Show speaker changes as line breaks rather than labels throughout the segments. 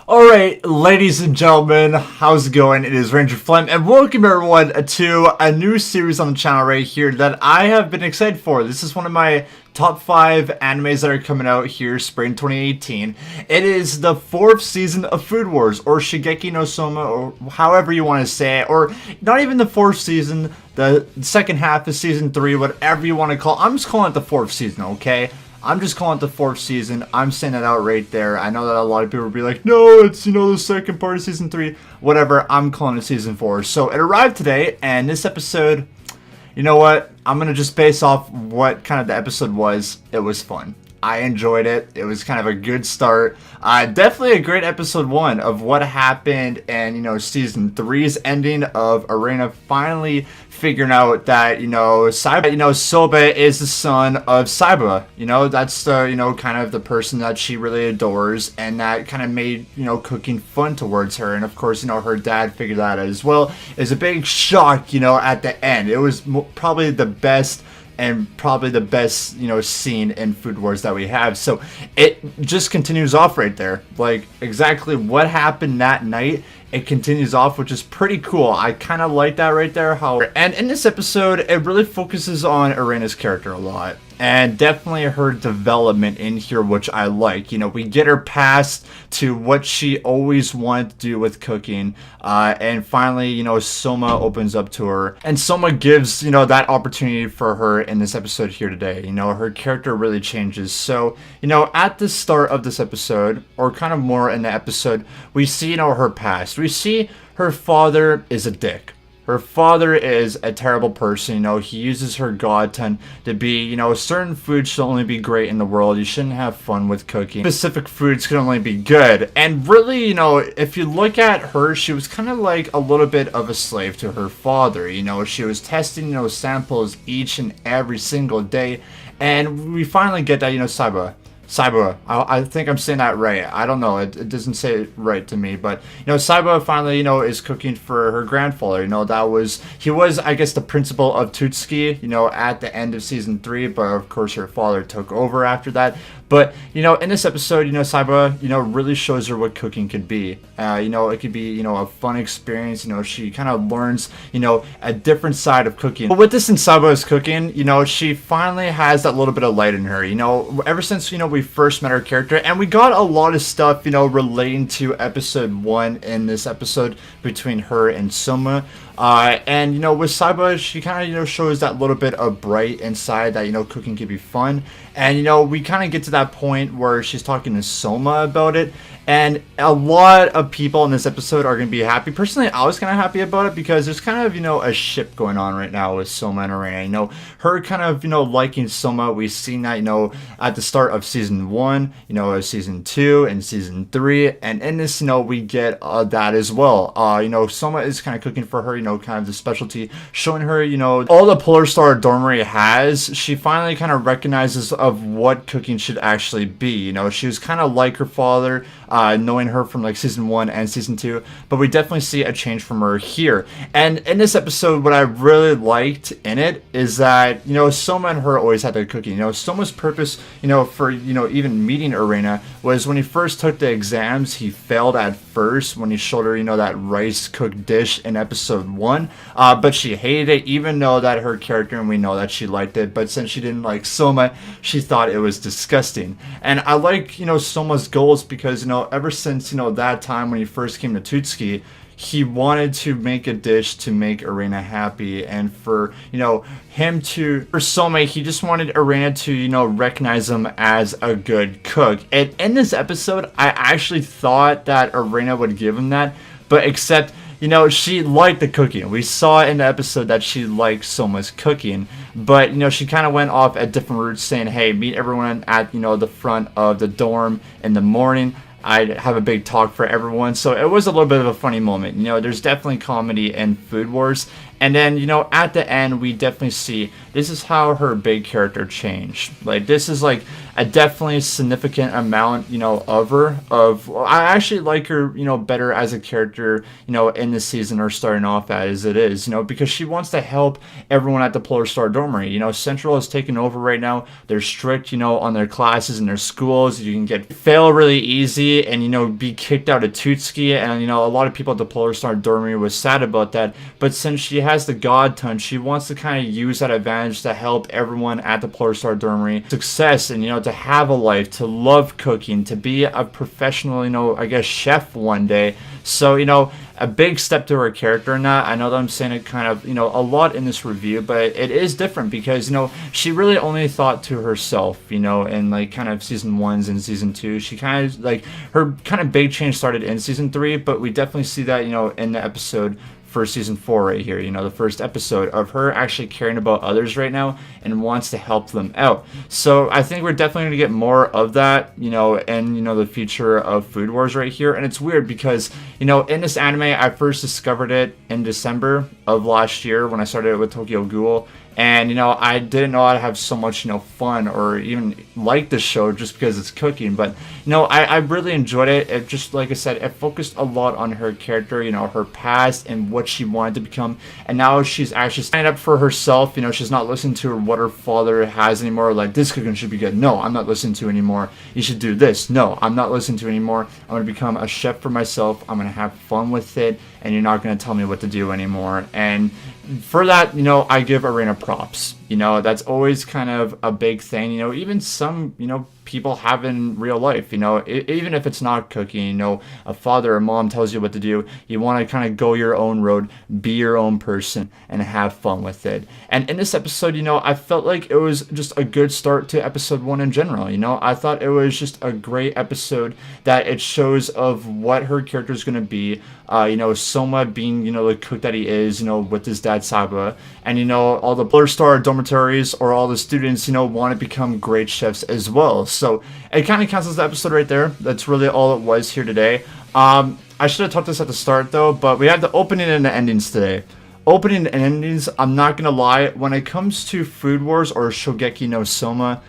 Alright, ladies and gentlemen, how's it going? It is Ranger Flem, and welcome everyone to a new series on the channel right here that I have been excited for. This is one of my top 5 animes that are coming out here spring 2018. It is the 4th season of Food Wars, or Shingeki no Soma, or however you want to say it, or not even the 4th season, the second half of season 3, whatever you want to call it. I'm just calling it the 4th season, okay? I'm just calling it the 4th season. I'm saying it out right there. I know that a lot of people will be like, no, it's, the second part of season 3. Whatever, I'm calling it season 4. So it arrived today, and this episode, you know what? I'm going to just base off what kind of the episode was. It was fun. I enjoyed it. It was kind of a good start. Definitely a great episode 1 of what happened and, season 3's ending of Erina finally figuring out that, Soma is the son of Saiba. That's the, kind of the person that she really adores, and that kind of made, cooking fun towards her. And of course, her dad figured that out as well. It's a big shock, at the end. It was probably the best scene in Food Wars that we have. So it just continues off right there, like exactly what happened that night. It continues off, which is pretty cool. I kind of like that right there. And in this episode, it really focuses on Erina's character a lot, and definitely her development in here, which I like. We get her past to what she always wanted to do with cooking, and finally, Soma opens up to her, and Soma gives, that opportunity for her in this episode here today. Her character really changes. So, at the start of this episode, or kind of more in the episode, we see, her past. We see her father is a dick. Her father is a terrible person. He uses her god to be, certain foods should only be great in the world. You shouldn't have fun with cooking. Specific foods can only be good. And really, if you look at her, she was kind of like a little bit of a slave to her father. She was testing, samples each and every single day. And we finally get that, Saiba, I think I'm saying that right. I don't know. It doesn't say it right to me. But, Saiba finally, is cooking for her grandfather. He was, I guess, the principal of Tutsuki, at the end of season 3. But, of course, her father took over after that. But, in this episode, Saiba, really shows her what cooking could be. It could be, a fun experience. She kind of learns, a different side of cooking. But with this in Saiba's cooking, she finally has that little bit of light in her. Ever since, we first met her character, and we got a lot of stuff, relating to episode 1 in this episode between her and Soma. And with Saiba, she kind of shows that little bit of bright inside that cooking can be fun. And we kind of get to that point where she's talking to Soma about it, and a lot of people in this episode are going to be happy. Personally, I was kind of happy about it because there's kind of a ship going on right now with Soma and Erina. Her kind of liking Soma. We've seen that at the start of season 1, season 2 and season 3, and in this we get that as well. Soma is kind of cooking for her, kind of the specialty, showing her all the Polar Star Dormery has. She finally kind of recognizes of what cooking should actually be. She was kind of like her father, knowing her from like season 1 and season 2, but we definitely see a change from her here. And in this episode, what I really liked in it is that Soma and her always had the cooking. Soma's purpose for even meeting Erina was when he first took the exams. He failed at first when he showed her that rice cooked dish in episode 1, but she hated it, even though that her character, and we know that she liked it, but since she didn't like Soma, she thought it was disgusting. And I like Soma's goals because ever since that time when he first came to Tutsuki, he wanted to make a dish to make Erina happy, and for for Soma, he just wanted Erina to recognize him as a good cook. And in this episode, I actually thought that Erina would give him that, but except she liked the cooking. We saw in the episode that she liked Soma's cooking, but she kind of went off at different routes, saying, hey, meet everyone at the front of the dorm in the morning. I have a big talk for everyone. So it was a little bit of a funny moment. There's definitely comedy in Food Wars. And then, at the end, we definitely see this is how her big character changed. Like, this is like a definitely significant amount, of her. I actually like her, better as a character, in the season or starting off as it is, because she wants to help everyone at the Polar Star Dormitory. Central is taking over right now. They're strict, on their classes and their schools. You can fail really easy and, be kicked out of Tootski. And, a lot of people at the Polar Star Dormitory was sad about that. But since she has the God Touch, she wants to kind of use that advantage to help everyone at the Polar Star Dormitory success and, to have a life, to love cooking, to be a professional, I guess, chef one day. So, a big step to her character in that. I know that I'm saying it kind of, a lot in this review, but it is different because, she really only thought to herself, in like kind of season 1s and season 2. She kind of like her kind of big change started in season 3, but we definitely see that, in the episode for season 4 right here, the first episode of her actually caring about others right now and wants to help them out. So I think we're definitely going to get more of that, in, the future of Food Wars right here. And it's weird because, in this anime, I first discovered it in December of last year when I started with Tokyo Ghoul. And, I didn't know I'd have so much, fun or even like the show just because it's cooking. But, I really enjoyed it. It just, like I said, it focused a lot on her character, her past and what she wanted to become. And now she's actually standing up for herself. She's not listening to what her father has anymore. Like, this cooking should be good. No, I'm not listening to anymore. You should do this. No, I'm not listening to anymore. I'm going to become a chef for myself. I'm going to have fun with it. And you're not going to tell me what to do anymore. And for that, I give Erina props. That's always kind of a big thing. Even some, people have in real life. Even if it's not cooking, a father or mom tells you what to do, you want to kind of go your own road, be your own person, and have fun with it. And in this episode, I felt like it was just a good start to episode 1 in general. I thought it was just a great episode that it shows of what her character is going to be. Soma being, the cook that he is, with his dad Saba, and, all the Polar Star dormitories or all the students, want to become great chefs as well. So it kind of counts as the episode right there. That's really all it was here today. I should have talked this at the start though, but we had the opening and the endings today. Opening and endings, I'm not going to lie, when it comes to Food Wars or Shogeki no Soma,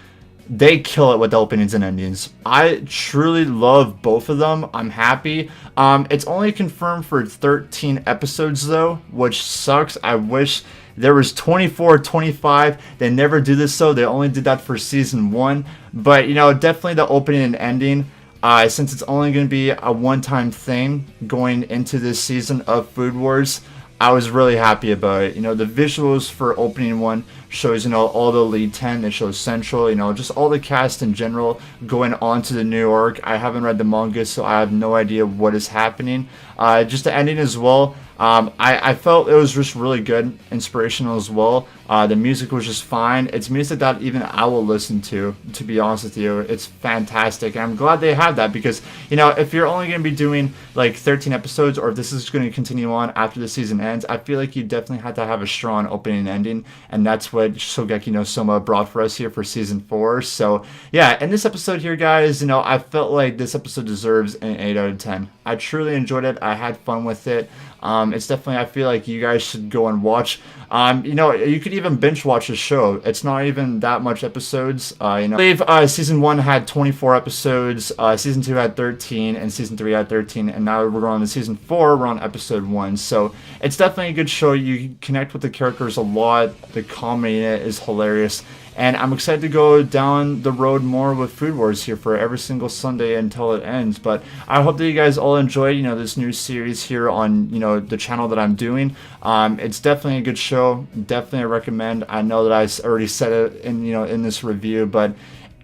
they kill it with the openings and endings. I truly love both of them. I'm happy. It's only confirmed for 13 episodes though, which sucks. I wish there was 24, 25. They never do this though. They only did that for season 1. But, definitely the opening and ending. Since it's only going to be a one-time thing going into this season of Food Wars, I was really happy about it. The visuals for opening 1 shows, all the lead 10. It shows Central, just all the cast in general going on to the new arc. I haven't read the manga, so I have no idea what is happening. Just the ending as well. I felt it was just really good, inspirational as well. The music was just fine. It's music that even I will listen to be honest with you. It's fantastic. And I'm glad they have that because, if you're only going to be doing like 13 episodes or if this is going to continue on after the season ends, I feel like you definitely had to have a strong opening and ending. And that's what Shogeki no Soma brought for us here for season 4. So yeah, in this episode here, guys, I felt like this episode deserves an 8 out of 10. I truly enjoyed it. I had fun with it. It's definitely, I feel like you guys should go and watch. You could even binge watch the show. It's not even that much episodes. I believe season 1 had 24 episodes, season 2 had 13, and season 3 had 13, and now we're on to season 4, we're on episode 1. So it's definitely a good show. You connect with the characters a lot. The comedy in it is hilarious. And I'm excited to go down the road more with Food Wars here for every single Sunday until it ends. But I hope that you guys all enjoyed, this new series here on, the channel that I'm doing. It's definitely a good show. Definitely I recommend. I know that I already said it in, in this review, but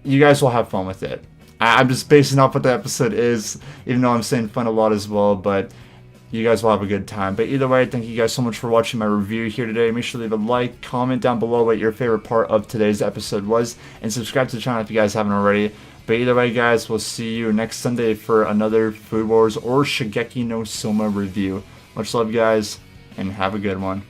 you guys will have fun with it. I'm just basing off what the episode is, even though I'm saying fun a lot as well, but you guys will have a good time. But either way, thank you guys so much for watching my review here today. Make sure to leave a like, comment down below what your favorite part of today's episode was, and subscribe to the channel if you guys haven't already. But either way, guys, we'll see you next Sunday for another Food Wars or Shogeki no Soma review. Much love, guys, and have a good one.